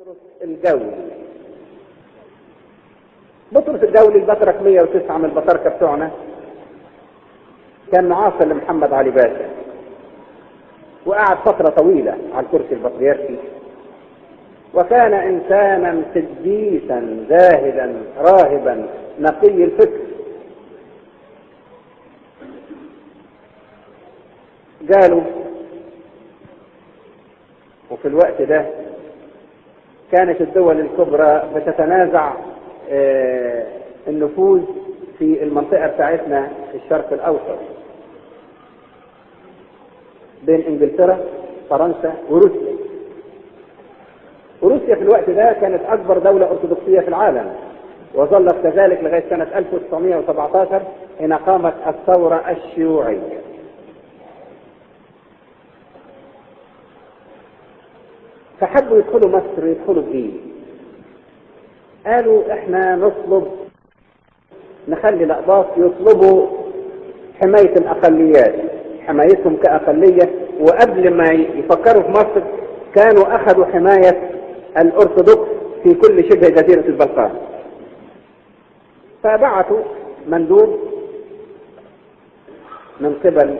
بطرس الجولي. بطرس الجولي البطرك 109 من البطاركة بتوعنا، كان معاصر لمحمد علي باشا، وقعد فترة طويلة على الكرسي البطريركي، وكان إنسانا قديسا زاهدا راهبا نقي الفكر. قالوا وفي الوقت ده كانت الدول الكبرى بتتنازع النفوذ في المنطقة بتاعتنا في الشرق الأوسط بين إنجلترا فرنسا وروسيا. وروسيا في الوقت ده كانت أكبر دولة أرثوذكسية في العالم، وظلت كذلك لغاية سنة 1917 حين قامت الثورة الشيوعية. فحبوا يدخلوا مصر، يدخلوا الدين. قالوا احنا نطلب نخلي الأقباط يطلبوا حماية الأقليات، حمايتهم كأقلية، وقبل ما يفكروا في مصر كانوا أخذوا حماية الأرثوذكس في كل شبه جزيرة البلقان. فبعثوا مندوب من قبل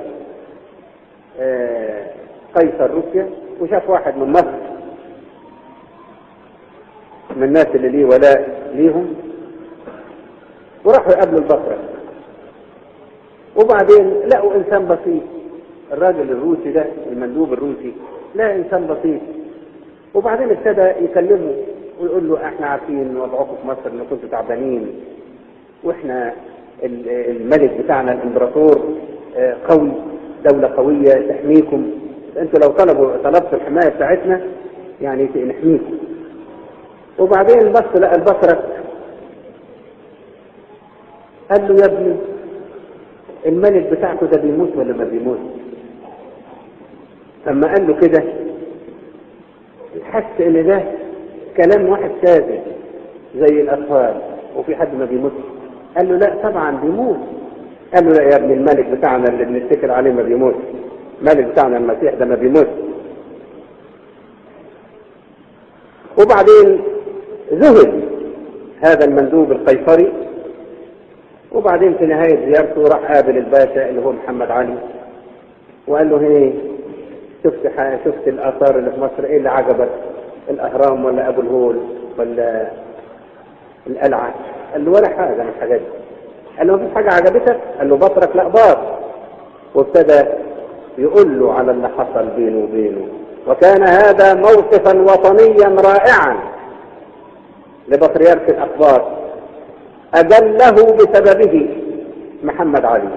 قيصر روسيا، وشاف واحد من مصر من الناس اللي ليه ولاء ليهم، وراحوا يقابلوا البطرك. وبعدين لقوا إنسان بسيط، الراجل الروسي ده المندوب الروسي لا إنسان بسيط. وبعدين ابتدى يكلمه ويقول له احنا عارفين وضعكم في مصر ان كنتوا تعبانين، واحنا الملك بتاعنا الامبراطور قوي، دولة قوية تحميكم، انتوا لو طلبتوا الحماية بتاعتنا يعني نحميكم. وبعدين بص لقى البطرك قال له يا ابني الملك بتاعكم ده بيموت ولا ما بيموت؟ لما قال له كده حس ان ده كلام واحد ساذج زي الاطفال، وفي حد ما بيموت؟ قال له لا طبعا بيموت. قال له لا يا ابني الملك بتاعنا اللي بنتكل عليه ما بيموت، الملك بتاعنا المسيح ده ما بيموت. وبعدين ذهل هذا المندوب القيصري، وبعدين في نهاية زيارته راح قابل الباشا اللي هو محمد علي، وقال له هي شفت الآثار اللي في مصر، ايه اللي عجبك؟ الأهرام ولا أبو الهول ولا القلعة؟ قال له ولا حاجة من الحاجات دي. قال له مفيش حاجة عجبتك؟ قال له بطرك لا باط. وابتدى يقول له على اللي حصل بينه وبينه، وكان هذا موقفا وطنيا رائعا لبطريرك الأقباط أجله بسببه محمد علي.